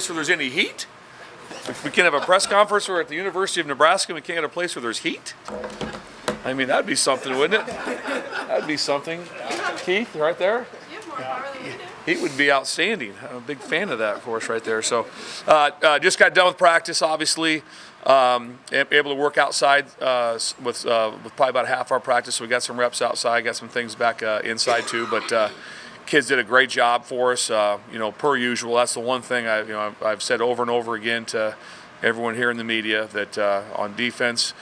place where there's any heat? We can't have a press conference. We're at the University of Nebraska. We can't have a place where there's heat. I mean, that'd be something, wouldn't it? That'd be something. Keith, right there. You have more power than we do. He would be outstanding. I'm a big fan of that, of course, right there. So, just got done with practice, obviously. Able to work outside with probably about half our practice. So we got some reps outside, got some things back inside too. But kids did a great job for us. Per usual. That's the one thing I've said over and over again to everyone here in the media that on defense,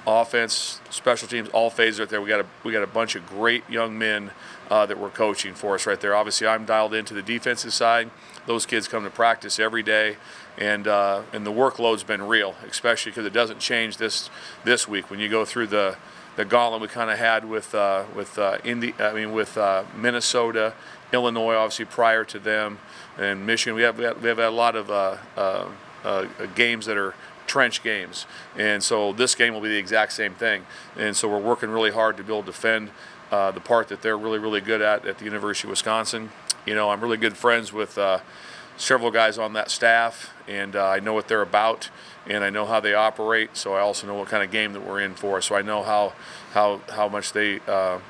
offense, special teams, all phases right there. We got a bunch of great young men that we're coaching for us right there. Obviously, I'm dialed into the defensive side. Those kids come to practice every day, and the workload's been real, especially because it doesn't change this week. When you go through the gauntlet we kind of had with Minnesota, Illinois, obviously prior to them, and Michigan, we have had a lot of games that are trench games, and so this game will be the exact same thing. And so we're working really hard to be able to defend the part that they're really, really good at the University of Wisconsin. I'm really good friends with several guys on that staff, and I know what they're about, and I know how they operate, so I also know what kind of game that we're in for. So I know how much they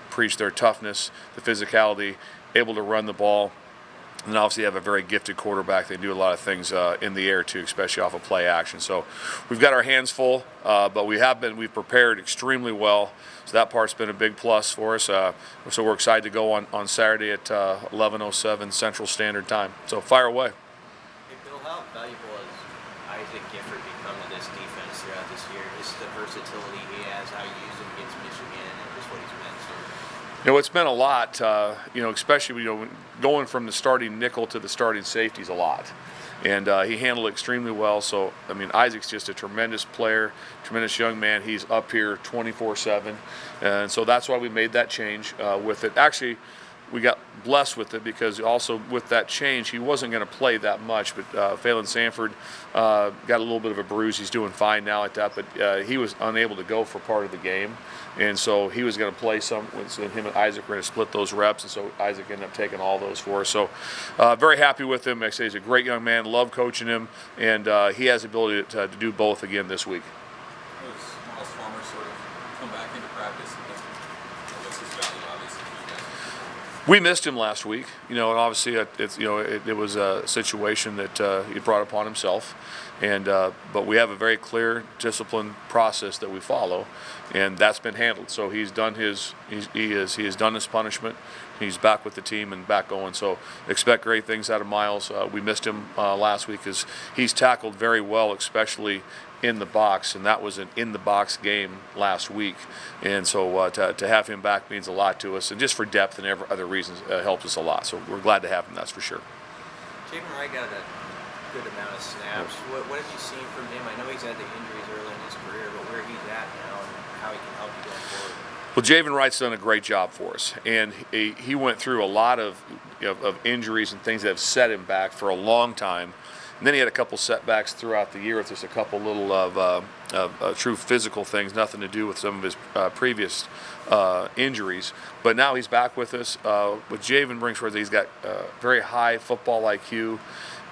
preach their toughness, the physicality, able to run the ball. And obviously have a very gifted quarterback. They do a lot of things in the air too, especially off of play action. So we've got our hands full, but we've prepared extremely well. So that part's been a big plus for us. So we're excited to go on Saturday at 11:07 Central Standard Time. So fire away. Hey Bill, how valuable has Isaac Gifford become to this defense throughout this year? Just the versatility he has, how you use him against Michigan, and just what he's meant to. It's been a lot, especially going from the starting nickel to the starting safety is a lot. And he handled it extremely well. So, Isaac's just a tremendous player, tremendous young man. He's up here 24/7. And so that's why we made that change with it. Actually, we got blessed with it because also with that change, he wasn't going to play that much. But Phelan Sanford got a little bit of a bruise. He's doing fine now at that. But he was unable to go for part of the game. And so he was going to play some. So him and Isaac were going to split those reps, and so Isaac ended up taking all those for us. So very happy with him. Like I say, he's a great young man. Love coaching him, and he has the ability to do both again this week. Miles Farmer sort of come back into practice, and what's his value, obviously, for you guys? We missed him last week, and obviously it was a situation that he brought upon himself, and but we have a very clear, disciplined process that we follow, and that's been handled. So he has done his punishment. He's back with the team and back going. So expect great things out of Miles. We missed him last week because he's tackled very well, especially in the box, and that was an in-the-box game last week. And so to have him back means a lot to us, and just for depth and other reasons helps us a lot. So we're glad to have him, that's for sure. Javen Wright got a good amount of snaps. What have you seen from him? I know he's had the injuries early in his career, but where he's at now and how he can help you going forward. Well, Javen Wright's done a great job for us, and he went through a lot of injuries and things that have set him back for a long time. And then he had a couple setbacks throughout the year with just a couple little of true physical things, nothing to do with some of his previous injuries. But now he's back with us. What Javen brings for us, he's got very high football IQ,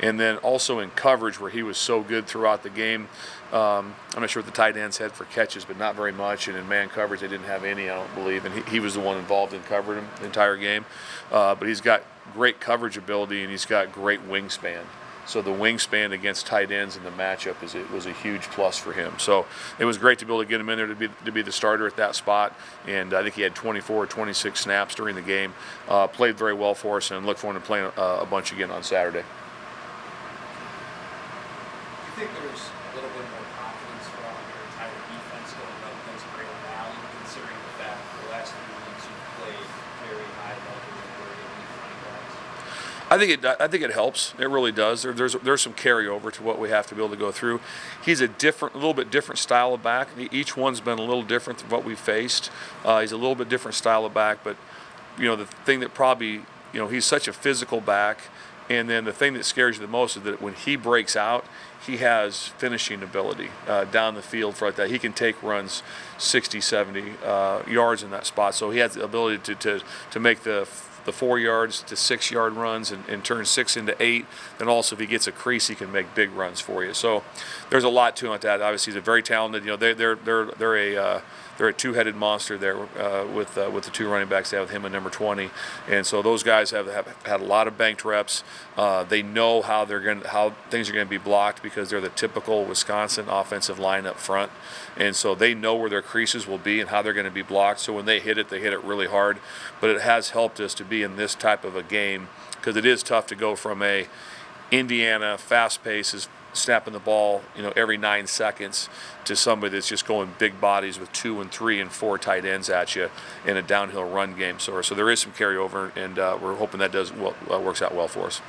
and then also in coverage where he was so good throughout the game. I'm not sure what the tight ends had for catches, but not very much. And in man coverage, they didn't have any, I don't believe. And he was the one involved in covering him the entire game. But he's got great coverage ability, and he's got great wingspan. So the wingspan against tight ends in the matchup was a huge plus for him. So it was great to be able to get him in there to be the starter at that spot. And I think he had 24 or 26 snaps during the game. Played very well for us, and look forward to playing a bunch again on Saturday. Do you think there's a little bit more confidence from your entire defense going up against Braille Valley, considering the fact that the last 3 weeks you've played very high level and very elite running backs? I think it helps. It really does. There's some carryover to what we have to be able to go through. He's a little bit different style of back. Each one's been a little different than what we faced. He's a little bit different style of back, but the thing that probably he's such a physical back. And then the thing that scares you the most is that when he breaks out, he has finishing ability down the field for like that. He can take runs 60, 70 yards in that spot. So he has the ability to make the the 4 yards to 6 yard runs and turn 6 into 8. Then also if he gets a crease, he can make big runs for you. So there's a lot to it. That obviously he's a very talented. They're a two-headed monster there with the two running backs they have with him and number 20, and so those guys have had a lot of banked reps. They know how things are going to be blocked because they're the typical Wisconsin offensive line up front, and so they know where their creases will be and how they're going to be blocked. So when they hit it really hard. But it has helped us to be in this type of a game because it is tough to go from a Indiana fast pace is snapping the ball, every 9 seconds to somebody that's just going big bodies with 2 and 3 and 4 tight ends at you in a downhill run game. So there is some carryover, and we're hoping that works out well for us.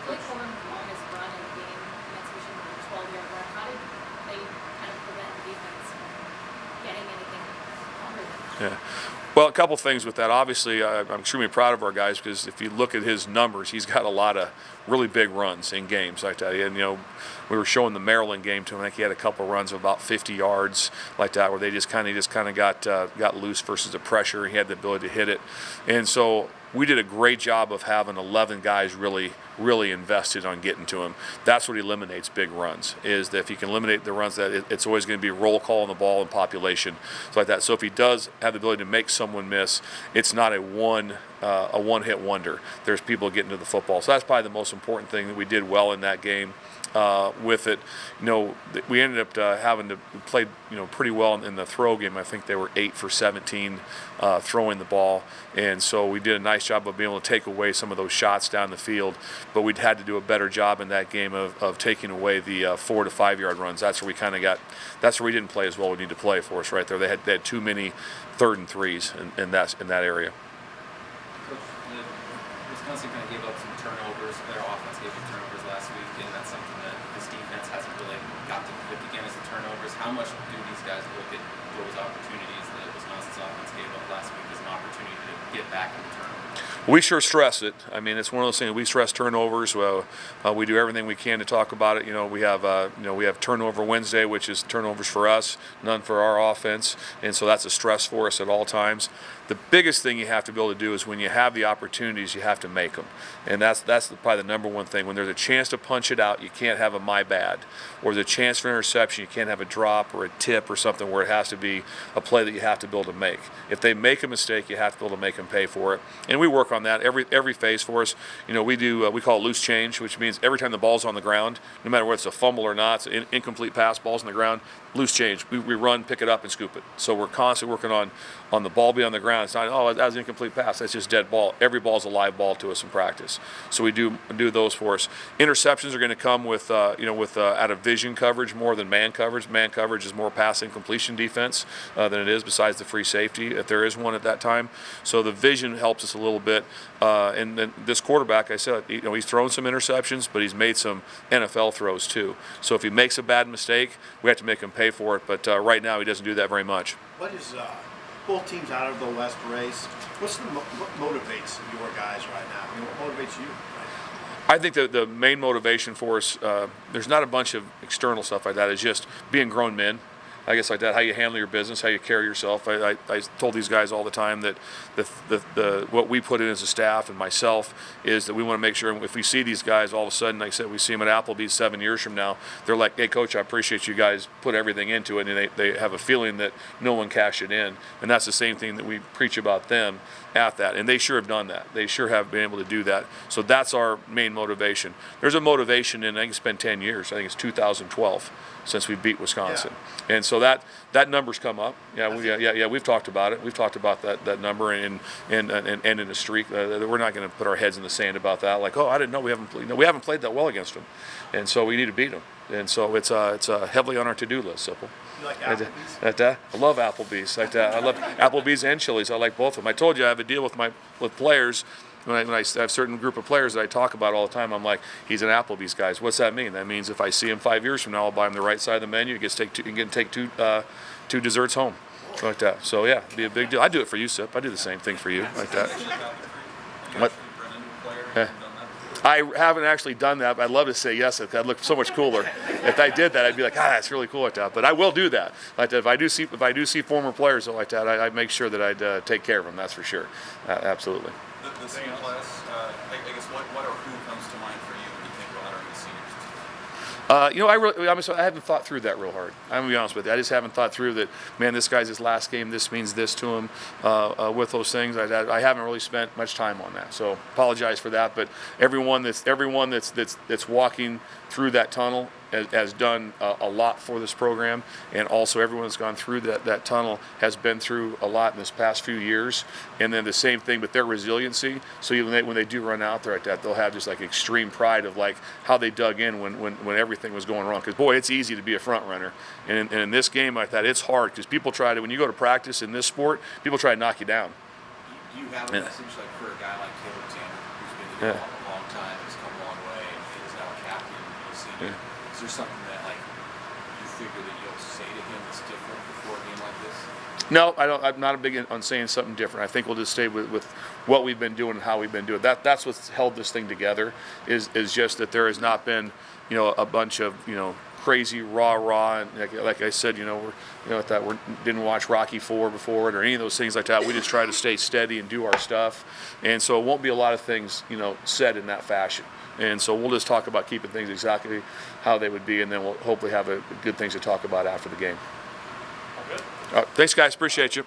Like the longest run in the game, against Michigan, the 12-yard run. How did they kind of prevent the defense from getting anything longer than that? Yeah. Well, a couple things with that. Obviously, I'm extremely proud of our guys because if you look at his numbers, he's got a lot of really big runs in games like that. And we were showing the Maryland game to him. I think he had a couple runs of about 50 yards like that, where they just kind of got loose versus the pressure. He had the ability to hit it, and so we did a great job of having 11 guys really invested on getting to him. That's what eliminates big runs, is that if you can eliminate the runs, that it's always going to be roll call on the ball and population, so like that. So if he does have the ability to make someone miss, it's not a one-hit wonder. There's people getting to the football. So that's probably the most important thing that we did well in that game. With it, we ended up having to play, pretty well in the throw game. I think they were 8 for 17 throwing the ball, and so we did a nice job of being able to take away some of those shots down the field. But we'd had to do a better job in that game of taking away the 4 to 5 yard runs. That's where we kind of got. That's where we didn't play as well. We need to play for us right there. They had too many 3rd and 3s in that area. Coach, Wisconsin kind of gave up some turnovers. Their offense gave up turnovers last week, and that's something that this defense hasn't really got to pick again as the turnovers. How much do these guys look at those opportunities that Wisconsin's offense gave up last week as an opportunity to get back in the turnovers? We sure stress it. I mean, it's one of those things. We stress turnovers. We do everything we can to talk about it. We have Turnover Wednesday, which is turnovers for us, none for our offense, and so that's a stress for us at all times. The biggest thing you have to be able to do is when you have the opportunities, you have to make them, and that's probably the number one thing. When there's a chance to punch it out, you can't have a my bad, or there's a chance for an interception, you can't have a drop or a tip or something where it has to be a play that you have to be able to make. If they make a mistake, you have to be able to make them pay for it, and we work on that every phase for us. We call it loose change, which means every time the ball's on the ground, no matter whether it's a fumble or not, it's an incomplete pass, ball's on the ground, loose change. We run, pick it up, and scoop it. So we're constantly working on the ball being on the ground. It's not, that was an incomplete pass. That's just dead ball. Every ball's a live ball to us in practice. So we do those for us. Interceptions are going to come with out of vision coverage more than man coverage. Man coverage is more passing completion defense than it is besides the free safety, if there is one at that time. So the vision helps us a little bit. And then this quarterback, I said, he's thrown some interceptions, but he's made some NFL throws too. So if he makes a bad mistake, we have to make him pay for it. But right now, he doesn't do that very much. What is both teams out of the West race? What motivates your guys right now? What motivates you right now? I think the main motivation for us, there's not a bunch of external stuff like that. It's just being grown men. I guess like that, how you handle your business, how you carry yourself. I told these guys all the time that what we put in as a staff and myself is that we want to make sure if we see these guys all of a sudden, like I said, we see them at Applebee's 7 years from now, they're like, hey, Coach, I appreciate you guys put everything into it, and they have a feeling that no one cashed it in. And that's the same thing that we preach about them at that. And they sure have done that. They sure have been able to do that. So that's our main motivation. There's a motivation in, I think it's been 10 years. I think it's 2012 since we beat Wisconsin. Yeah. And so that number's come up. We've talked about it. We've talked about that number and in a streak. We're not going to put our heads in the sand about that. Like, I didn't know we haven't played that well against them, and so we need to beat them. And so it's heavily on our to-do list. Simple. You like Applebee's? I love Applebee's. I love Applebee's and Chili's. I like both of them. I told you I have a deal with players. When I have a certain group of players that I talk about all the time, I'm like, he's an Applebee's guy. What's that mean? That means if I see him 5 years from now, I'll buy him the right side of the menu. He gets to take two desserts home, like that. So yeah, it'd be a big deal. I do it for you, Sip. I do the same thing for you, like that. What? I haven't actually done that, but I'd love to say yes. That'd look so much cooler. If I did that, I'd be like, that's really cool like that. But I will do that. Like that. If I do see former players like that, I make sure that I'd take care of them. That's for sure. Absolutely. The senior class, I guess what or who comes to mind for you when you think about our seniors? I haven't thought through that real hard. I'm gonna be honest with you. I just haven't thought through that. Man, this guy's his last game. This means this to him. With those things, I haven't really spent much time on that. So apologize for that. But everyone that's walking through that tunnel has done a lot for this program, and also everyone that's gone through that tunnel has been through a lot in this past few years. And then the same thing with their resiliency. So even when they do run out there like that, they'll have just like extreme pride of like how they dug in when everything was going wrong. Because boy, it's easy to be a front runner, and in this game like that, it's hard because people try to, when you go to practice in this sport, people try to knock you down. Do you have a message like for a guy like Caleb Tanner, who's been here a long time, has come a long way, and is now a captain and a senior? Is there something that like you figure that you'll say to him that's different before a game like this? No, I don't. I'm not a big on saying something different. I think we'll just stay with what we've been doing and how we've been doing. That's what's held this thing together. Is just that there has not been, a bunch of crazy rah and like I said, we didn't watch Rocky IV before it or any of those things like that. We just try to stay steady and do our stuff, and so it won't be a lot of things said in that fashion. And so we'll just talk about keeping things exactly how they would be, and then we'll hopefully have good things to talk about after the game. All good. Thanks, guys. Appreciate you.